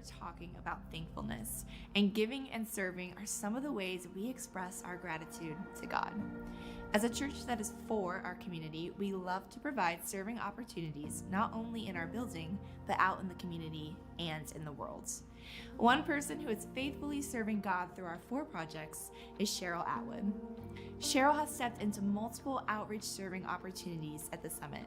we're talking about thankfulness, and giving and serving are some of the ways we express our gratitude to God. As a church that is for our community, we love to provide serving opportunities not only in our building, but out in the community and in the world. One person who is faithfully serving God through our 4 projects is Cheryl Atwood. Cheryl has stepped into multiple outreach serving opportunities at the Summit.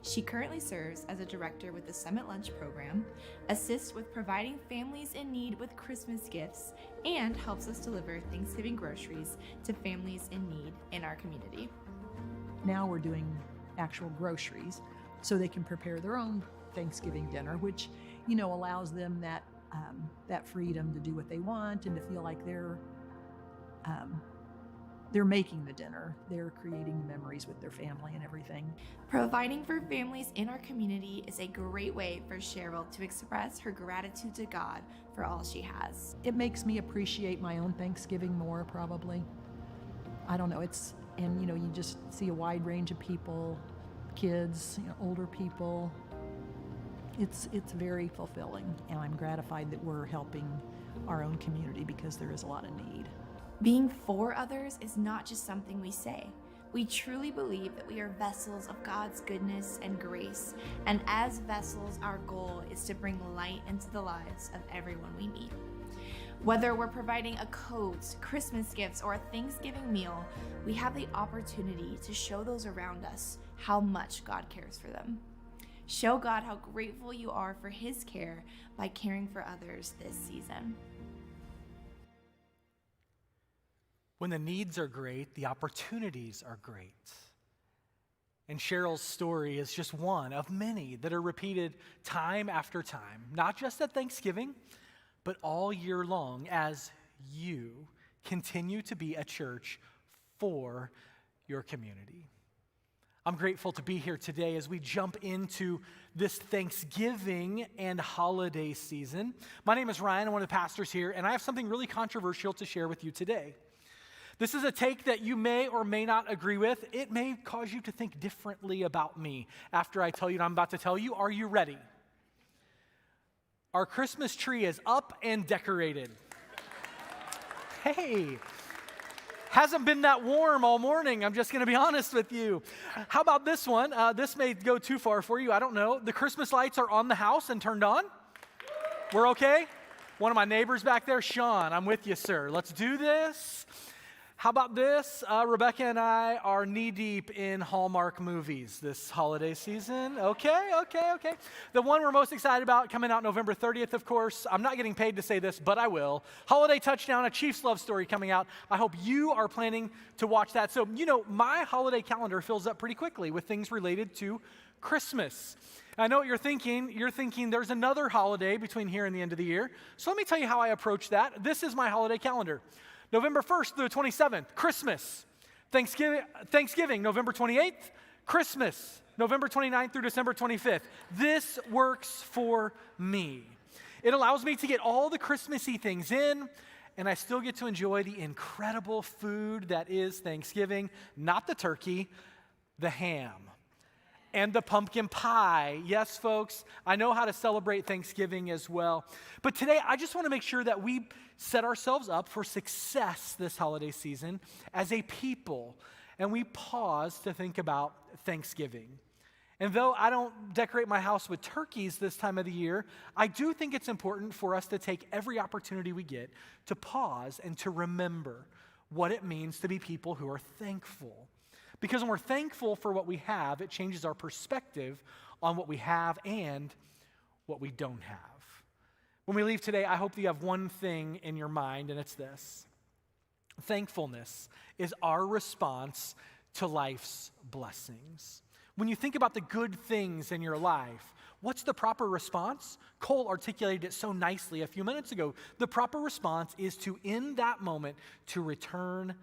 She currently serves as a director with the Summit Lunch Program, assists with providing families in need with Christmas gifts, and helps us deliver Thanksgiving groceries to families in need in our community. Now we're doing actual groceries so they can prepare their own Thanksgiving dinner, which, allows them that freedom to do what they want and to feel like they're making the dinner. They're creating the memories with their family and everything. Providing for families in our community is a great way for Cheryl to express her gratitude to God for all she has. It makes me appreciate my own Thanksgiving more, probably. I don't know, you just see a wide range of people, kids, older people. It's very fulfilling, and I'm gratified that we're helping our own community because there is a lot of need. Being for others is not just something we say. We truly believe that we are vessels of God's goodness and grace, and as vessels, our goal is to bring light into the lives of everyone we meet. Whether we're providing a coat, Christmas gifts, or a Thanksgiving meal, we have the opportunity to show those around us how much God cares for them. Show God how grateful you are for His care by caring for others this season. When the needs are great, the opportunities are great. And Cheryl's story is just one of many that are repeated time after time, not just at Thanksgiving, but all year long as you continue to be a church for your community. I'm grateful to be here today as we jump into this Thanksgiving and holiday season. My name is Ryan, I'm one of the pastors here, and I have something really controversial to share with you today. This is a take that you may or may not agree with. It may cause you to think differently about me after I tell you what I'm about to tell you. Are you ready? Our Christmas tree is up and decorated. Hey, hasn't been that warm all morning. I'm just going to be honest with you. How about this one? This may go too far for you. I don't know. The Christmas lights are on the house and turned on. We're okay? One of my neighbors back there, Sean, I'm with you, sir. Let's do this. How about this? Rebecca and I are knee-deep in Hallmark movies this holiday season. Okay. The one we're most excited about coming out November 30th, of course. I'm not getting paid to say this, but I will. Holiday Touchdown, a Chiefs love story coming out. I hope you are planning to watch that. So, my holiday calendar fills up pretty quickly with things related to Christmas. I know what you're thinking. You're thinking there's another holiday between here and the end of the year. So let me tell you how I approach that. This is my holiday calendar. November 1st through the 27th, Christmas. Thanksgiving, November 28th, Christmas, November 29th through December 25th. This works for me. It allows me to get all the Christmassy things in, and I still get to enjoy the incredible food that is Thanksgiving, not the turkey, the ham. And the pumpkin pie. Yes, folks, I know how to celebrate Thanksgiving as well. But today, I just want to make sure that we set ourselves up for success this holiday season as a people. And we pause to think about Thanksgiving. And though I don't decorate my house with turkeys this time of the year, I do think it's important for us to take every opportunity we get to pause and to remember what it means to be people who are thankful. Because when we're thankful for what we have, it changes our perspective on what we have and what we don't have. When we leave today, I hope that you have one thing in your mind, and it's this. Thankfulness is our response to life's blessings. When you think about the good things in your life, what's the proper response? Cole articulated it so nicely a few minutes ago. The proper response is to, in that moment, to return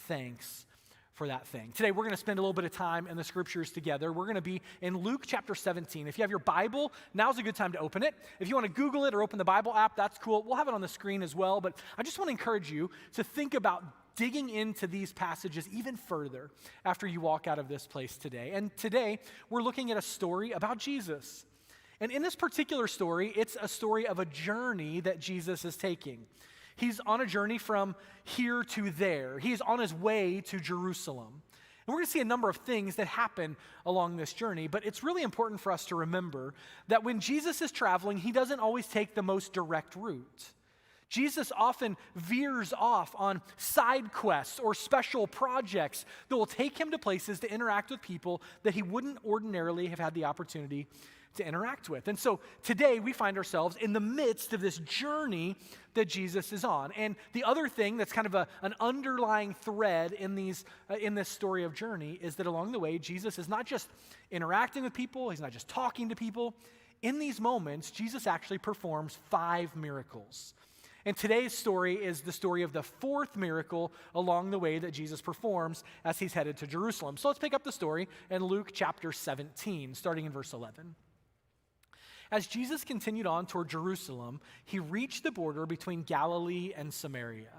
thanks for that thing. Today, we're going to spend a little bit of time in the scriptures together. We're going to be in Luke chapter 17. If you have your Bible, now's a good time to open it. If you want to Google it or open the Bible app, that's cool. We'll have it on the screen as well. But I just want to encourage you to think about digging into these passages even further after you walk out of this place today. And today, we're looking at a story about Jesus. And in this particular story, it's a story of a journey that Jesus is taking. He's on a journey from here to there. He's on his way to Jerusalem. And we're going to see a number of things that happen along this journey, but it's really important for us to remember that when Jesus is traveling, he doesn't always take the most direct route. Jesus often veers off on side quests or special projects that will take him to places to interact with people that he wouldn't ordinarily have had the opportunity to interact with. And so today we find ourselves in the midst of this journey that Jesus is on. And the other thing that's kind of an underlying thread in this story of journey is that along the way, Jesus is not just interacting with people, he's not just talking to people. In these moments, Jesus actually performs 5 miracles. And today's story is the story of the 4th miracle along the way that Jesus performs as he's headed to Jerusalem. So let's pick up the story in Luke chapter 17, starting in verse 11. As Jesus continued on toward Jerusalem, he reached the border between Galilee and Samaria.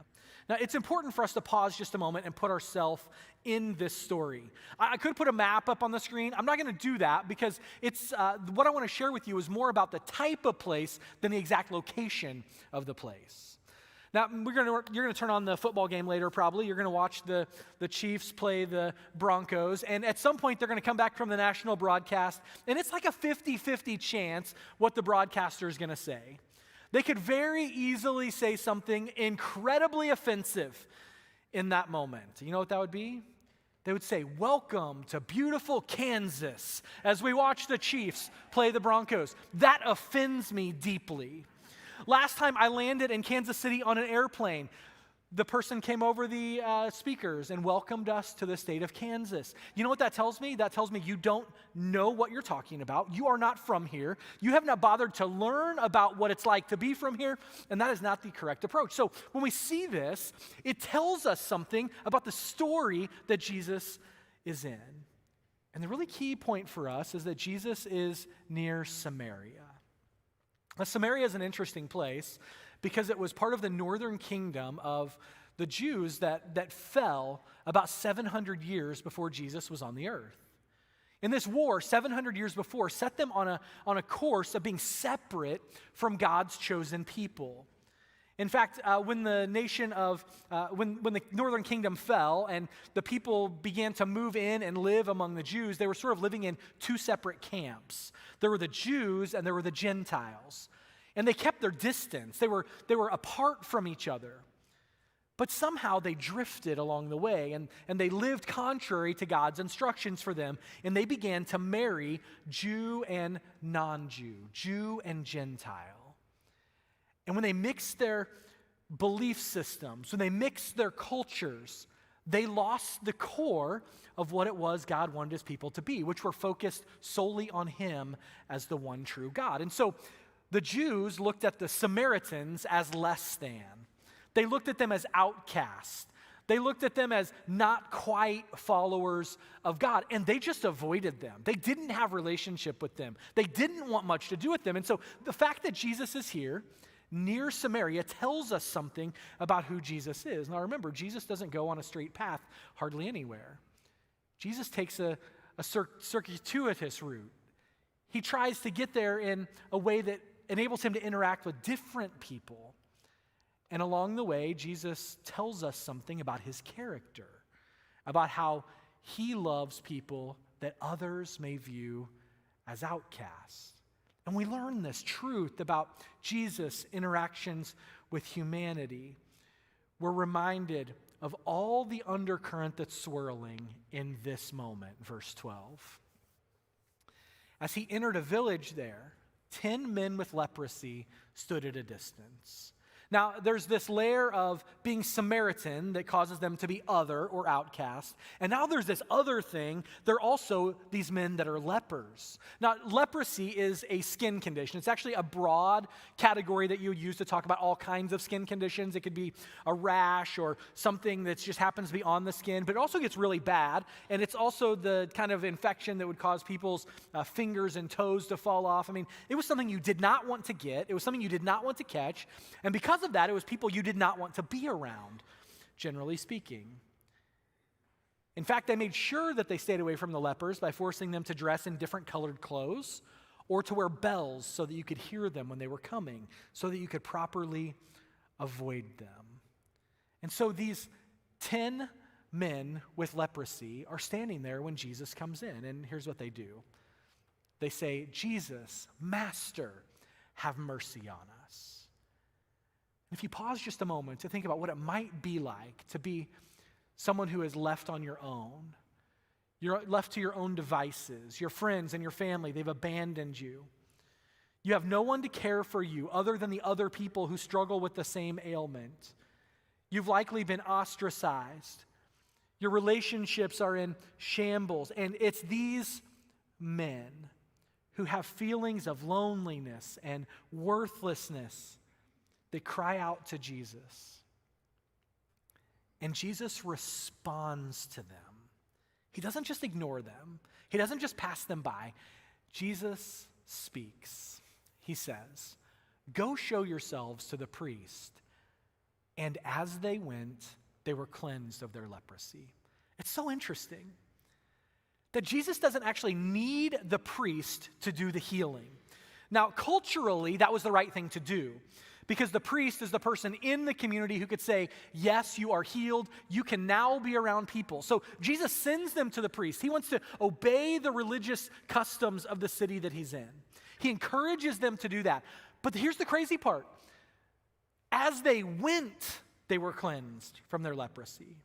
Now, it's important for us to pause just a moment and put ourselves in this story. I could put a map up on the screen. I'm not going to do that because it's what I want to share with you is more about the type of place than the exact location of the place. Now, you're going to turn on the football game later probably. You're going to watch the Chiefs play the Broncos. And at some point, they're going to come back from the national broadcast. And it's like a 50-50 chance what the broadcaster is going to say. They could very easily say something incredibly offensive in that moment. You know what that would be? They would say, "Welcome to beautiful Kansas," as we watch the Chiefs play the Broncos. That offends me deeply. Last time I landed in Kansas City on an airplane, the person came over the speakers and welcomed us to the state of Kansas. You know what that tells me? That tells me you don't know what you're talking about. You are not from here. You have not bothered to learn about what it's like to be from here, and that is not the correct approach. So when we see this, it tells us something about the story that Jesus is in. And the really key point for us is that Jesus is near Samaria. Now, Samaria is an interesting place because it was part of the northern kingdom of the Jews that fell about 700 years before Jesus was on the earth. And this war, 700 years before, set them on a course of being separate from God's chosen people. In fact, when the northern kingdom fell and the people began to move in and live among the Jews, they were sort of living in 2 separate camps. There were the Jews and there were the Gentiles. And they kept their distance. They were apart from each other. But somehow they drifted along the way and they lived contrary to God's instructions for them. And they began to marry Jew and non-Jew, Jew and Gentile. And when they mixed their belief systems, when they mixed their cultures, they lost the core of what it was God wanted his people to be, which were focused solely on him as the one true God. And so the Jews looked at the Samaritans as less than. They looked at them as outcasts. They looked at them as not quite followers of God, and they just avoided them. They didn't have a relationship with them. They didn't want much to do with them. And so the fact that Jesus is here near Samaria tells us something about who Jesus is. Now remember, Jesus doesn't go on a straight path hardly anywhere. Jesus takes a circuitous route. He tries to get there in a way that enables him to interact with different people. And along the way, Jesus tells us something about his character, about how he loves people that others may view as outcasts. And we learn this truth about Jesus' interactions with humanity. We're reminded of all the undercurrent that's swirling in this moment, verse 12. As he entered a village there, 10 men with leprosy stood at a distance. Now, there's this layer of being Samaritan that causes them to be other or outcast. And now there's this other thing. They're also these men that are lepers. Now, leprosy is a skin condition. It's actually a broad category that you would use to talk about all kinds of skin conditions. It could be a rash or something that just happens to be on the skin, but it also gets really bad. And it's also the kind of infection that would cause people's fingers and toes to fall off. I mean, it was something you did not want to get. It was something you did not want to catch. And because of that, it was people you did not want to be around, generally speaking. In fact, they made sure that they stayed away from the lepers by forcing them to dress in different colored clothes, or to wear bells so that you could hear them when they were coming, so that you could properly avoid them. And so these 10 men with leprosy are standing there when Jesus comes in, and here's what they do. They say, "Jesus, Master, have mercy on us." If you pause just a moment to think about what it might be like to be someone who is left on your own, you're left to your own devices, your friends and your family, they've abandoned you. You have no one to care for you other than the other people who struggle with the same ailment. You've likely been ostracized. Your relationships are in shambles, and it's these men who have feelings of loneliness and worthlessness that cry out to Jesus. And Jesus responds to them. He doesn't just ignore them. He doesn't just pass them by. Jesus speaks. He says, "Go show yourselves to the priest." And as they went, they were cleansed of their leprosy. It's so interesting that Jesus doesn't actually need the priest to do the healing. Now, culturally, that was the right thing to do, because the priest is the person in the community who could say, "Yes, you are healed. You can now be around people." So Jesus sends them to the priest. He wants to obey the religious customs of the city that he's in. He encourages them to do that. But here's the crazy part. As they went, they were cleansed from their leprosy.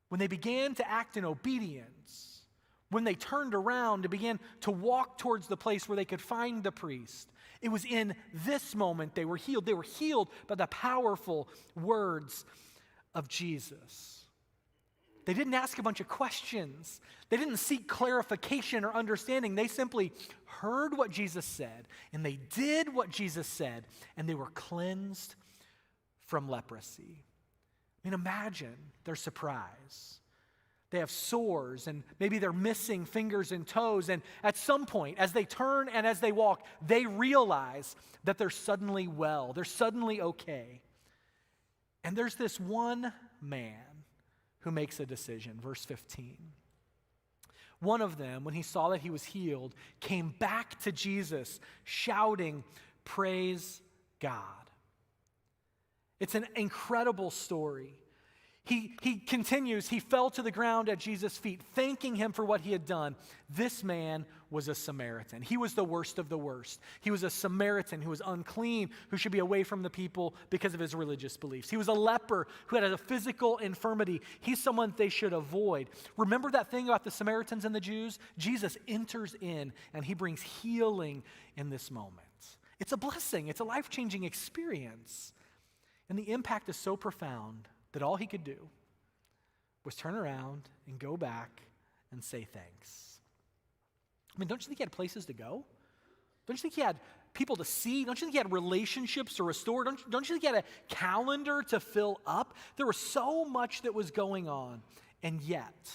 When they began to act in obedience, when they turned around and began to walk towards the place where they could find the priest, it was in this moment they were healed. They were healed by the powerful words of Jesus. They didn't ask a bunch of questions. They didn't seek clarification or understanding. They simply heard what Jesus said, and they did what Jesus said, and they were cleansed from leprosy. I mean, imagine their surprise. They have sores, and maybe they're missing fingers and toes, and at some point, as they turn and as they walk, they realize that they're suddenly well. They're suddenly okay. And there's this one man who makes a decision. Verse 15. One of them, when he saw that he was healed, came back to Jesus, shouting, "Praise God." It's an incredible story. He continues, he fell to the ground at Jesus' feet, thanking him for what he had done. This man was a Samaritan. He was the worst of the worst. He was a Samaritan who was unclean, who should be away from the people because of his religious beliefs. He was a leper who had a physical infirmity. He's someone they should avoid. Remember that thing about the Samaritans and the Jews? Jesus enters in and he brings healing in this moment. It's a blessing. It's a life-changing experience. And the impact is so profound that all he could do was turn around and go back and say thanks. I mean, don't you think he had places to go? Don't you think he had people to see? Don't you think he had relationships to restore? Don't you think he had a calendar to fill up? There was so much that was going on, and yet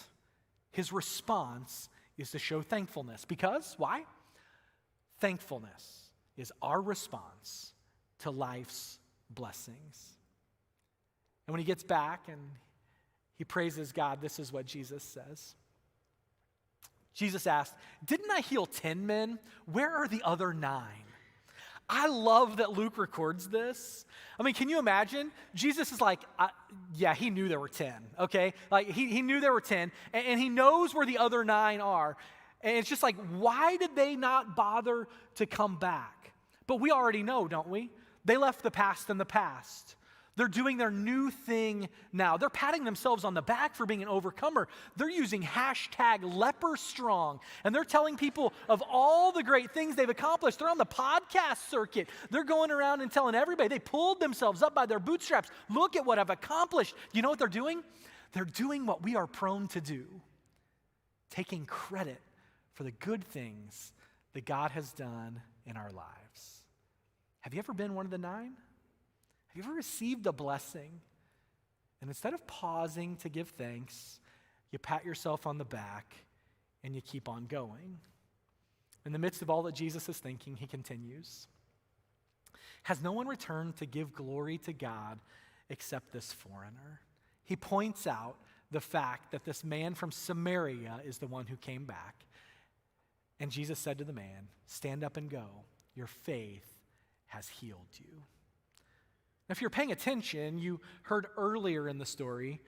his response is to show thankfulness. Because, why? Thankfulness is our response to life's blessings. And when he gets back and he praises God, this is what Jesus says. Jesus asked, "Didn't I heal 10 men? Where are the other 9? I love that Luke records this. I mean, can you imagine? Jesus is like, yeah, he knew there were 10, okay? Like, he knew there were 10, and he knows where the other 9 are. And it's just like, why did they not bother to come back? But we already know, don't we? They left the past in the past. They're doing their new thing now. They're patting themselves on the back for being an overcomer. They're using #LeperStrong. And they're telling people of all the great things they've accomplished. They're on the podcast circuit. They're going around and telling everybody they pulled themselves up by their bootstraps. Look at what I've accomplished. You know what they're doing? They're doing what we are prone to do. Taking credit for the good things that God has done in our lives. Have you ever been one of the 9? Have you ever received a blessing, and instead of pausing to give thanks, you pat yourself on the back and you keep on going? In the midst of all that Jesus is thinking, he continues, "Has no one returned to give glory to God except this foreigner?" He points out the fact that this man from Samaria is the one who came back. And Jesus said to the man, stand up and go. Your faith has healed you. Now, if you're paying attention, you heard earlier in the story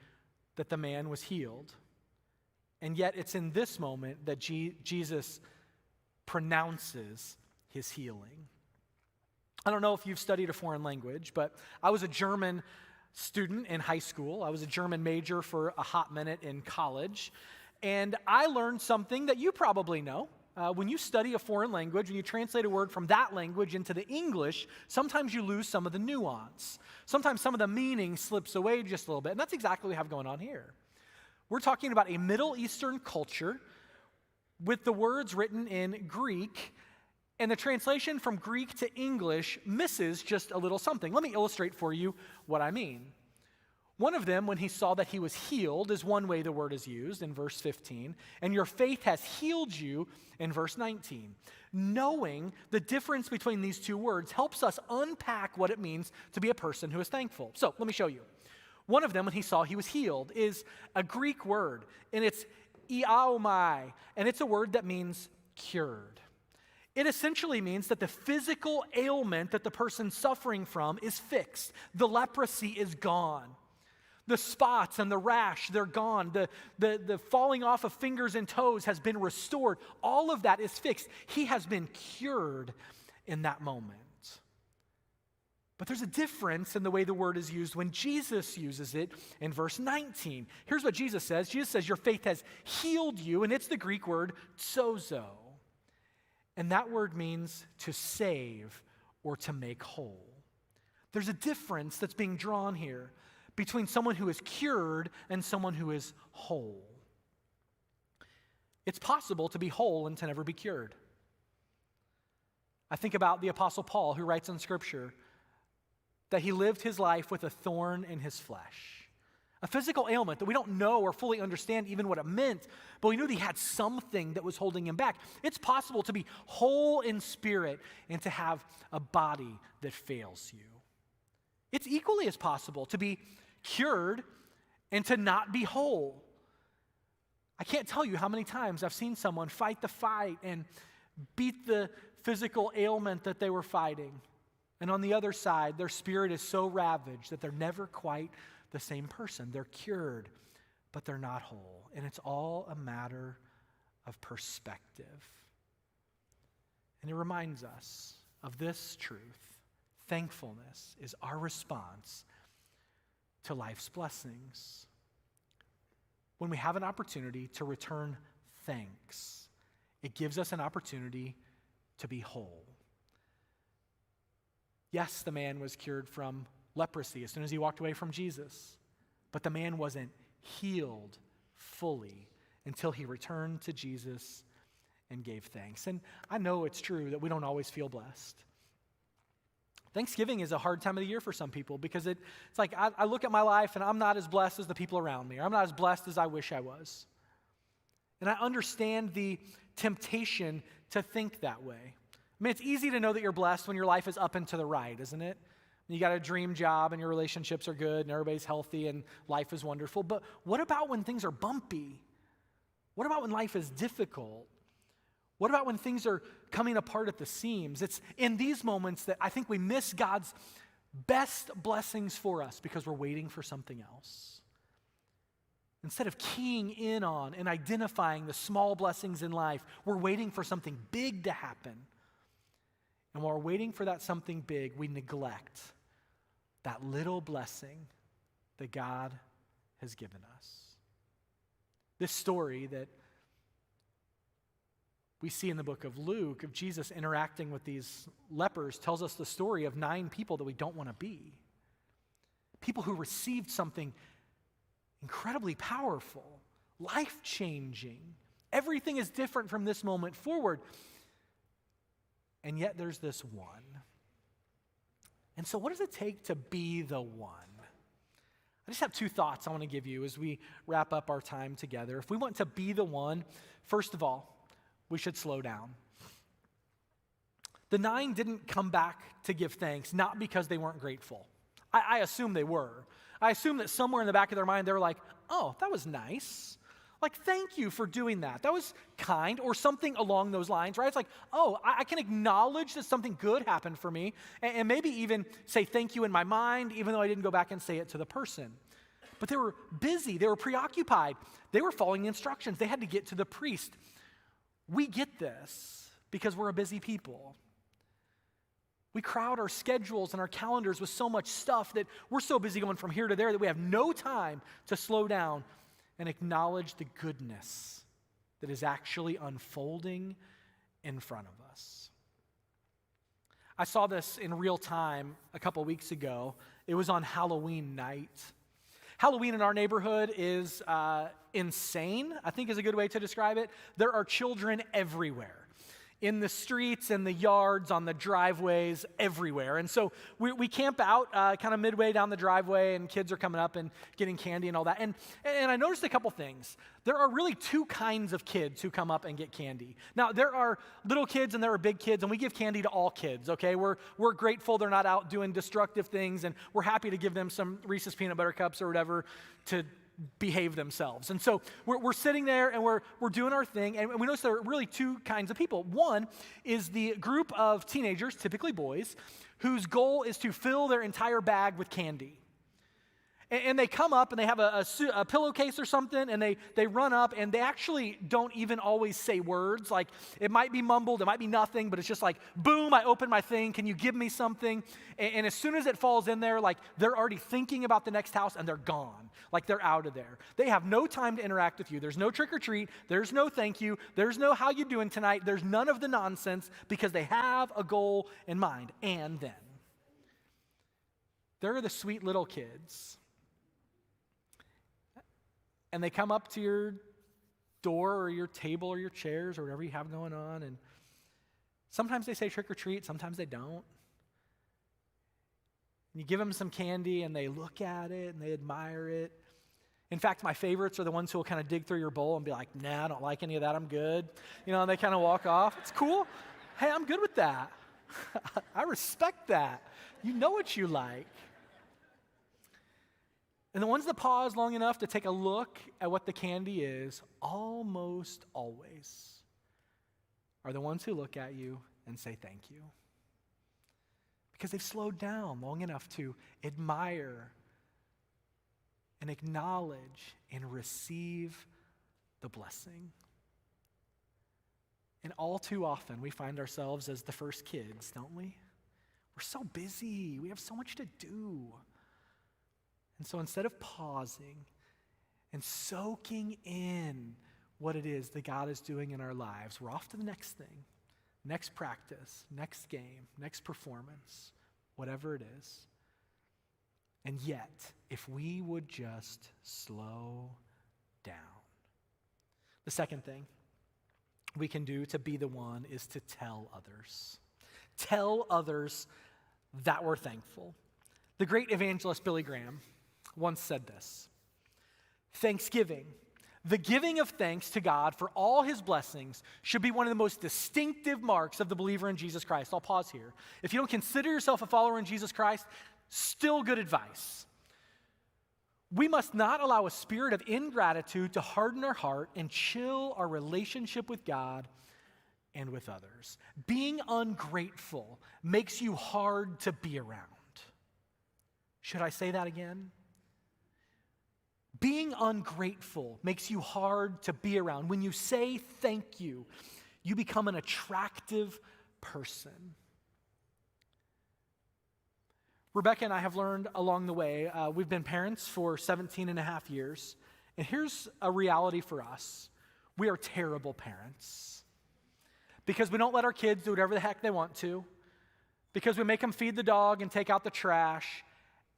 that the man was healed. And yet it's in this moment that Jesus pronounces his healing. I don't know if you've studied a foreign language, but I was a German student in high school. I was a German major for a hot minute in college. And I learned something that you probably know. When you study a foreign language, when you translate a word from that language into the English, sometimes you lose some of the nuance. Sometimes some of the meaning slips away just a little bit. And that's exactly what we have going on here. We're talking about a Middle Eastern culture with the words written in Greek, and the translation from Greek to English misses just a little something. Let me illustrate for you what I mean. One of them, when he saw that he was healed, is one way the word is used in verse 15, and your faith has healed you in verse 19. Knowing the difference between these two words helps us unpack what it means to be a person who is thankful. So let me show you. One of them, when he saw he was healed, is a Greek word, and it's iaomai, and it's a word that means cured. It essentially means that the physical ailment that the person's suffering from is fixed. The leprosy is gone. The spots and the rash, they're gone. The falling off of fingers and toes has been restored. All of that is fixed. He has been cured in that moment. But there's a difference in the way the word is used when Jesus uses it in verse 19. Here's what Jesus says. Jesus says, your faith has healed you, and it's the Greek word sozo. And that word means to save or to make whole. There's a difference that's being drawn here between someone who is cured and someone who is whole. It's possible to be whole and to never be cured. I think about the Apostle Paul, who writes in Scripture that he lived his life with a thorn in his flesh, a physical ailment that we don't know or fully understand even what it meant, but we knew that he had something that was holding him back. It's possible to be whole in spirit and to have a body that fails you. It's equally as possible to be cured and to not be whole. I can't tell you how many times I've seen someone fight the fight and beat the physical ailment that they were fighting. And on the other side, their spirit is so ravaged that they're never quite the same person. They're cured, but they're not whole. And it's all a matter of perspective. And it reminds us of this truth. Thankfulness is our response to life's blessings. When we have an opportunity to return thanks, it gives us an opportunity to be whole. Yes, the man was cured from leprosy as soon as he walked away from Jesus, but the man wasn't healed fully until he returned to Jesus and gave thanks. And I know it's true that we don't always feel blessed. Thanksgiving is a hard time of the year for some people because it's like I look at my life and I'm not as blessed as the people around me, or I'm not as blessed as I wish I was. And I understand the temptation to think that way. I mean, it's easy to know that you're blessed when your life is up and to the right, isn't it? You got a dream job and your relationships are good and everybody's healthy and life is wonderful. But what about when things are bumpy? What about when life is difficult? What about when things are coming apart at the seams? It's in these moments that I think we miss God's best blessings for us because we're waiting for something else. Instead of keying in on and identifying the small blessings in life, we're waiting for something big to happen. And while we're waiting for that something big, we neglect that little blessing that God has given us. This story that we see in the book of Luke of Jesus interacting with these lepers tells us the story of 9 people that we don't want to be. People who received something incredibly powerful, life-changing. Everything is different from this moment forward. And yet there's this one. And so what does it take to be the one? I just have 2 thoughts I want to give you as we wrap up our time together. If we want to be the one, first of all, we should slow down. The 9 didn't come back to give thanks, not because they weren't grateful. I assume they were. I assume that somewhere in the back of their mind, they were like, oh, that was nice. Like, thank you for doing that. That was kind, or something along those lines, right? It's like, oh, I can acknowledge that something good happened for me, and maybe even say thank you in my mind, even though I didn't go back and say it to the person. But they were busy. They were preoccupied. They were following the instructions. They had to get to the priest. We get this because we're a busy people. We crowd our schedules and our calendars with so much stuff that we're so busy going from here to there that we have no time to slow down and acknowledge the goodness that is actually unfolding in front of us. I saw this in real time a couple weeks ago. It was on Halloween night. Halloween in our neighborhood is insane, I think is a good way to describe it. There are children everywhere. In the streets, in the yards, on the driveways, everywhere. And so we camp out kind of midway down the driveway, and kids are coming up and getting candy and all that. And I noticed a couple things. There are really two kinds of kids who come up and get candy. Now, there are little kids and there are big kids, and we give candy to all kids, okay? We're grateful they're not out doing destructive things, and we're happy to give them some Reese's Peanut Butter Cups or whatever to behave themselves. And so we're sitting there and we're doing our thing, and we notice there are really two kinds of people. One is the group of teenagers, typically boys, whose goal is to fill their entire bag with candy. And they come up and they have a pillowcase or something, and they run up, and they actually don't even always say words. Like, it might be mumbled, it might be nothing, but it's just like, boom, I open my thing, can you give me something? And as soon as it falls in there, like, they're already thinking about the next house, and they're gone. Like, they're out of there. They have no time to interact with you. There's no trick or treat. There's no thank you. There's no how you doing tonight. There's none of the nonsense, because they have a goal in mind. And then there are the sweet little kids. And they come up to your door or your table or your chairs or whatever you have going on, and sometimes they say trick or treat, sometimes they don't. And you give them some candy, and they look at it, and they admire it. In fact, my favorites are the ones who will kind of dig through your bowl and be like, nah, I don't like any of that, I'm good. You know, and they kind of walk off. It's cool. Hey, I'm good with that. I respect that. You know what you like. And the ones that pause long enough to take a look at what the candy is, almost always, are the ones who look at you and say thank you. Because they've slowed down long enough to admire and acknowledge and receive the blessing. And all too often, we find ourselves as the first kids, don't we? We're so busy. We have so much to do. And so instead of pausing and soaking in what it is that God is doing in our lives, we're off to the next thing, next practice, next game, next performance, whatever it is. And yet, if we would just slow down. The second thing we can do to be the one is to tell others. Tell others that we're thankful. The great evangelist Billy Graham once said this: Thanksgiving, the giving of thanks to God for all his blessings, should be one of the most distinctive marks of the believer in Jesus Christ. I'll pause here. If you don't consider yourself a follower in Jesus Christ, still good advice. We must not allow a spirit of ingratitude to harden our heart and chill our relationship with God and with others. Being ungrateful makes you hard to be around. Should I say that again? Being ungrateful makes you hard to be around. When you say thank you, you become an attractive person. Rebecca and I have learned along the way, we've been parents for 17 and a half years, and here's a reality for us. We are terrible parents because we don't let our kids do whatever the heck they want to, because we make them feed the dog and take out the trash,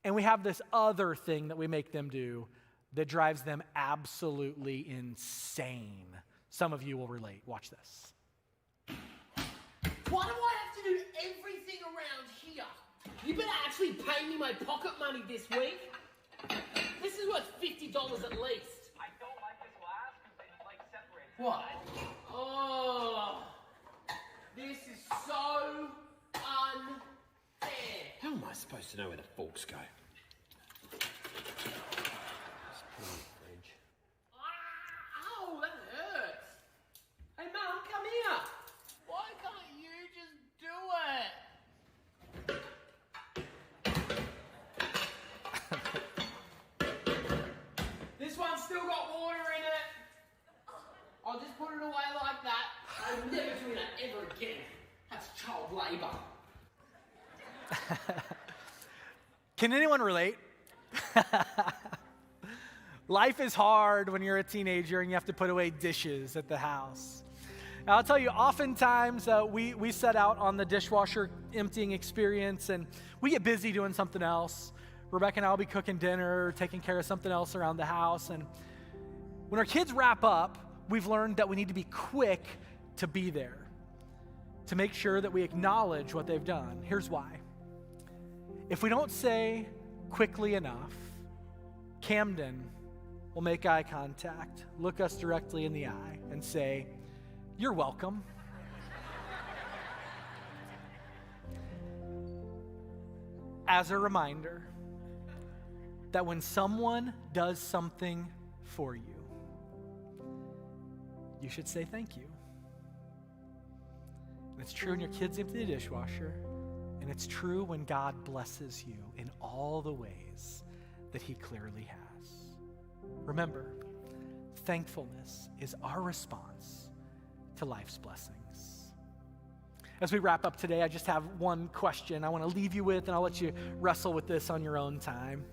and we have this other thing that we make them do that drives them absolutely insane. Some of you will relate. Watch this. Why do I have to do everything around here? You better actually pay me my pocket money this week. This is worth $50 at least. I don't like this glass because it's like separated. What? Oh, this is so unfair. How am I supposed to know where the forks go? Can anyone relate? Life is hard when you're a teenager and you have to put away dishes at the house. Now, I'll tell you, oftentimes we set out on the dishwasher emptying experience and we get busy doing something else. Rebecca and I will be cooking dinner or taking care of something else around the house. And when our kids wrap up, we've learned that we need to be quick to be there, to make sure that we acknowledge what they've done. Here's why. If we don't say quickly enough, Camden will make eye contact, look us directly in the eye, and say, "You're welcome." As a reminder that when someone does something for you, you should say thank you. And it's true when your kids empty the dishwasher, and it's true when God blesses you in all the ways that he clearly has. Remember, thankfulness is our response to life's blessings. As we wrap up today, I just have one question I want to leave you with, and I'll let you wrestle with this on your own time.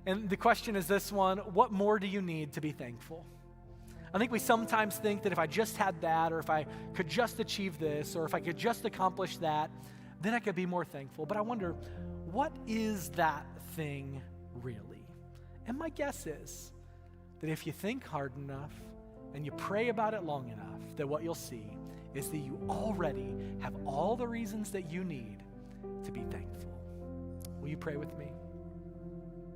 And the question is this one: what more do you need to be thankful? I think we sometimes think that if I just had that, or if I could just achieve this, or if I could just accomplish that, then I could be more thankful. But I wonder, what is that thing really? And my guess is that if you think hard enough and you pray about it long enough, that what you'll see is that you already have all the reasons that you need to be thankful. Will you pray with me?